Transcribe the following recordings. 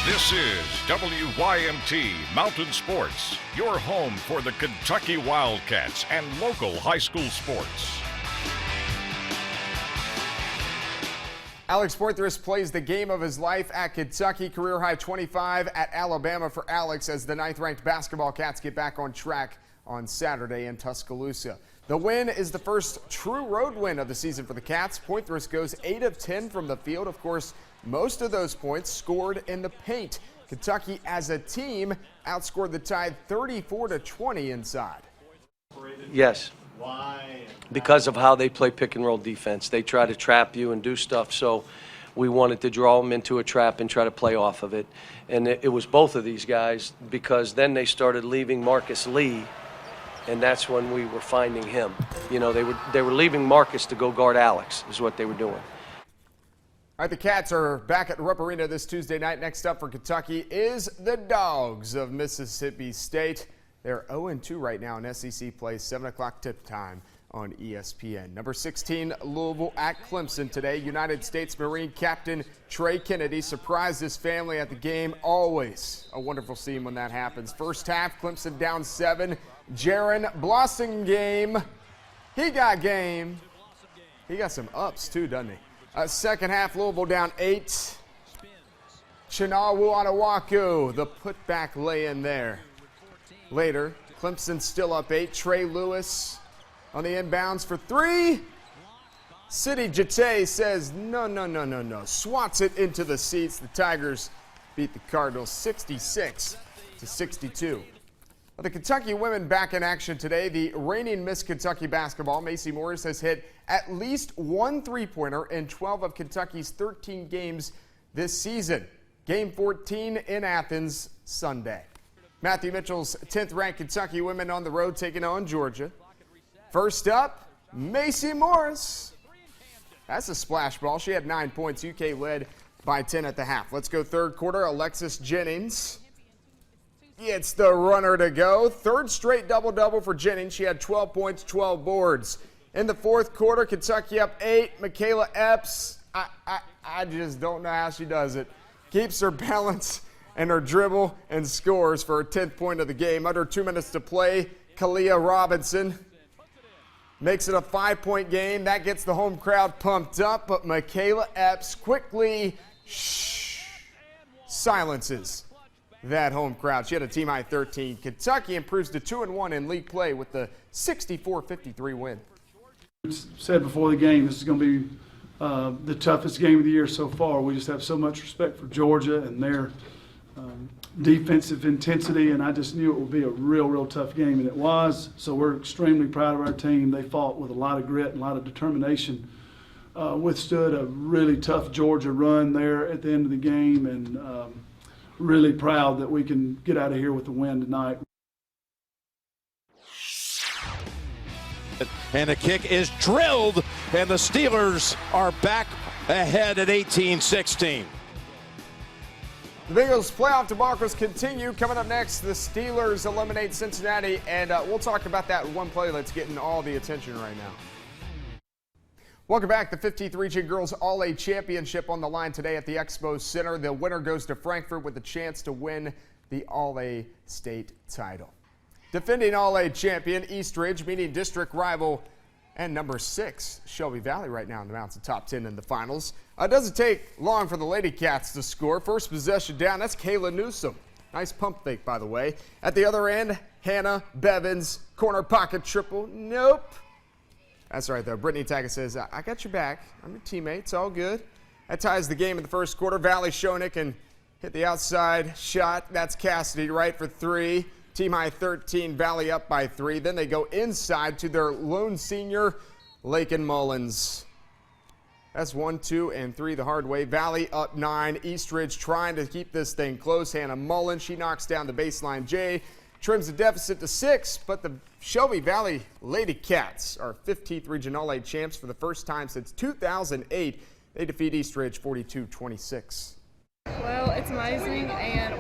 This is WYMT Mountain Sports, your home for the Kentucky Wildcats and local high school sports. Alex Poitras plays the game of his life at Kentucky. Career high 25 at Alabama for Alex as the 9th-ranked basketball Cats get back on track on Saturday in Tuscaloosa. The win is the first true road win of the season for the Cats. Poitras goes 8 of 10 from the field. Of course, most of those points scored in the paint. Kentucky as a team outscored the Tide 34-20 inside. Yes. Why? Because of how they play pick and roll defense. They try to trap you and do stuff, so we wanted to draw them into a trap and try to play off of it. And it was both of these guys, because then they started leaving Marcus Lee, and that's when we were finding him. You know, they were leaving Marcus to go guard Alex, is what they were doing. All right, the Cats are back at Rupp Arena this Tuesday night. Next up for Kentucky is the Dogs of Mississippi State. They're 0-2 right now in SEC play, 7 o'clock tip time on ESPN. Number 16, Louisville at Clemson today. United States Marine captain Trey Kennedy surprised his family at the game. Always a wonderful scene when that happens. First half, Clemson down 7. Jaron Blossingame, he got game. He got some ups too, doesn't he? Second half, Louisville down 8. Chinawu Anawaku, the putback lay-in there. Later, Clemson still up 8. Trey Lewis on the inbounds for 3. Sidi Jate says no. Swats it into the seats. The Tigers beat the Cardinals 66-62. The Kentucky women back in action today. The reigning Miss Kentucky basketball, Macy Morris, has hit at least one three-pointer in 12 of Kentucky's 13 games this season. Game 14 in Athens Sunday. Matthew Mitchell's 10th-ranked Kentucky women on the road taking on Georgia. First up, Macy Morris. That's a splash ball. She had 9 points. UK led by 10 at the half. Let's go third quarter. Alexis Jennings gets the runner to go. Third straight double-double for Jennings. She had 12 points, 12 boards. In the fourth quarter, Kentucky up 8. Michaela Epps, I just don't know how she does it. Keeps her balance and her dribble and scores for her 10th point of the game. Under 2 minutes to play, Kalia Robinson makes it a 5-point game. That gets the home crowd pumped up, but Michaela Epps quickly silences that home crowd. She had a team-high 13. Kentucky improves to 2-1 in league play with the 64-53 win. Said before the game, this is going to be the toughest game of the year so far. We just have so much respect for Georgia and their defensive intensity, and I just knew it would be a real tough game, and it was. So we're extremely proud of our team. They fought with a lot of grit and a lot of determination, withstood a really tough Georgia run there at the end of the game, and really proud that we can get out of here with the win tonight. And the kick is drilled, and the Steelers are back ahead at 18-16. The Bengals playoff debacles continue. Coming up next, the Steelers eliminate Cincinnati, and we'll talk about that one play that's getting all the attention right now. Welcome back. The 15th Region Girls All-A Championship on the line today at the Expo Center. The winner goes to Frankfort with a chance to win the All-A state title. Defending All-A champion Eastridge meeting district rival and number 6 Shelby Valley right now in the mounts of top 10 in the finals. It doesn't take long for the Lady Cats to score. First possession down, that's Kayla Newsom. Nice pump fake, by the way. At the other end, Hannah Bevins, corner pocket triple. Nope. That's right, though. Brittany Taggart says, I got your back. I'm your teammate. It's all good. That ties the game in the first quarter. Valley showing it can hit the outside shot. That's Cassidy right for 3. Team high 13, Valley up by 3. Then they go inside to their lone senior, Lakyn Mullins. That's 1, 2, and 3 the hard way. Valley up 9. Eastridge trying to keep this thing close. Hannah Mullins, she knocks down the baseline J. Trims the deficit to 6, but the Shelby Valley Lady Cats are 15th Region All-A champs for the first time since 2008. They defeat Eastridge 42-26. Well, it's amazing, and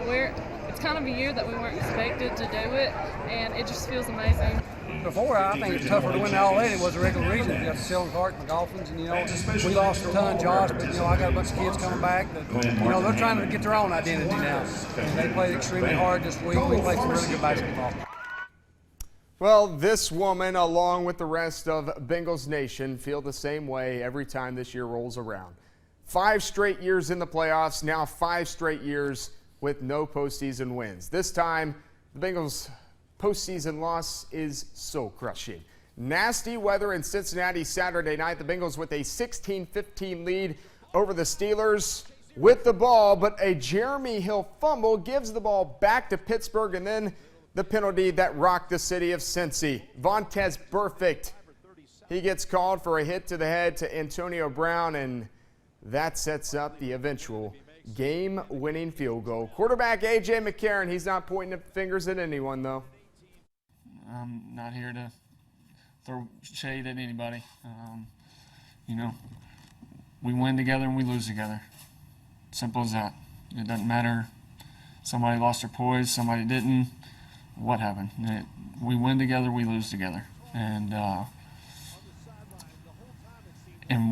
it's kind of a year that we weren't expected to do it, and it just feels amazing. before, I think it's tougher to win the All-A than it was the regular season. You got the Sheldon Clark and the Dolphins, and, we lost a ton, Josh, but, I got a bunch of kids coming back that, they're trying to get their own identity now. And they played extremely hard this week. We played some really good basketball. Well, this woman, along with the rest of Bengals Nation, feel the same way every time this year rolls around. 5 straight years in the playoffs, now 5 straight years with no postseason wins. This time, the Bengals' postseason loss is soul crushing. Nasty weather in Cincinnati Saturday night. The Bengals with a 16-15 lead over the Steelers with the ball, but a Jeremy Hill fumble gives the ball back to Pittsburgh, and then the penalty that rocked the city of Cincy. Vontaze Burfict, he gets called for a hit to the head to Antonio Brown, and that sets up the eventual game-winning field goal. Quarterback A.J. McCarron, he's not pointing fingers at anyone, though. I'm not here to throw shade at anybody. We win together and we lose together. Simple as that. It doesn't matter. Somebody lost their poise, somebody didn't. What happened? We win together, we lose together. And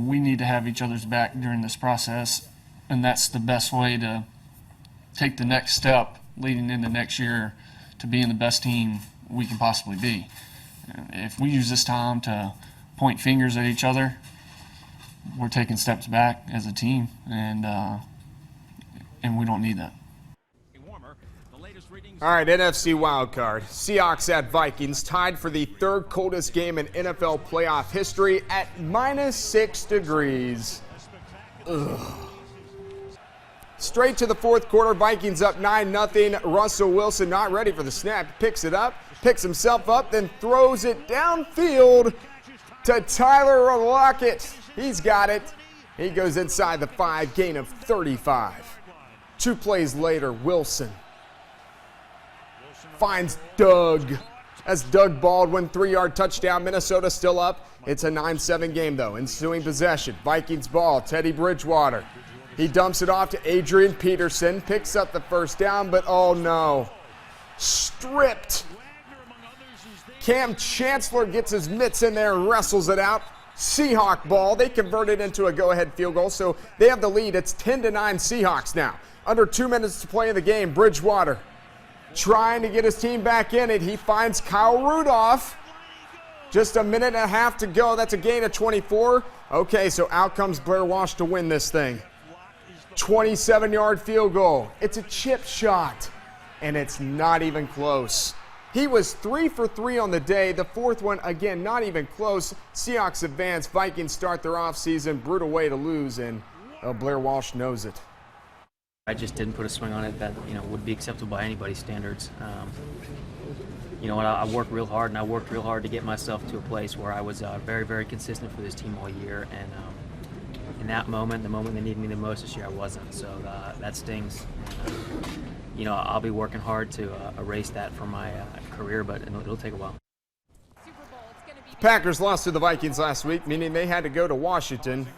we need to have each other's back during this process, and that's the best way to take the next step leading into next year to being the best team we can possibly be. If we use this time to point fingers at each other, we're taking steps back as a team, and we don't need that. All right, NFC wildcard. Seahawks at Vikings, tied for the 3rd coldest game in NFL playoff history at -6 degrees. Ugh. Straight to the 4th quarter, Vikings up 9-0. Russell Wilson not ready for the snap. Picks it up, picks himself up, then throws it downfield to Tyler Lockett. He's got it. He goes inside the 5, gain of 35. 2 plays later, Wilson finds Doug. That's Doug Baldwin, 3-yard touchdown. Minnesota still up. It's a 9-7 game, though. Ensuing possession. Vikings ball. Teddy Bridgewater. He dumps it off to Adrian Peterson. Picks up the first down, but oh no. Stripped. Cam Chancellor gets his mitts in there and wrestles it out. Seahawk ball. They convert it into a go-ahead field goal, so they have the lead. It's 10-9 Seahawks now. Under 2 minutes to play in the game. Bridgewater trying to get his team back in it. He finds Kyle Rudolph. Just a minute and a half to go. That's a gain of 24. Okay, so out comes Blair Walsh to win this thing. 27-yard field goal. It's a chip shot, and it's not even close. He was 3 for 3 on the day. The 4th one, again, not even close. Seahawks advance. Vikings start their offseason. Brutal way to lose, and Blair Walsh knows it. I just didn't put a swing on it that would be acceptable by anybody's standards. I worked real hard, and I worked real hard to get myself to a place where I was very, very consistent for this team all year. And in that moment, the moment they needed me the most this year, I wasn't. So that stings. I'll be working hard to erase that from my career, but it'll take a while. Packers lost to the Vikings last week, meaning they had to go to Washington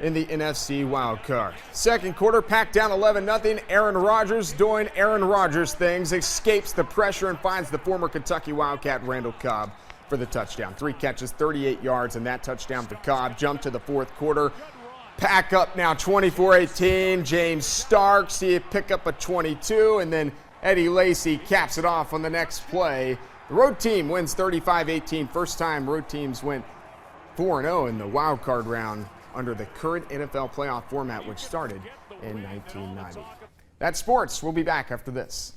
in the NFC wild card. 2nd quarter, packed down 11-0. Aaron Rodgers doing Aaron Rodgers things, escapes the pressure and finds the former Kentucky Wildcat Randall Cobb for the touchdown. 3 catches, 38 yards, and that touchdown for Cobb. Jump to the 4th quarter. Pack up now 24-18. James Starks, he pick up a 22, and then Eddie Lacy caps it off on the next play. The road team wins 35-18. First time road teams went 4-0 in the wild card round under the current NFL playoff format, which started in 1990. That's sports. We'll be back after this.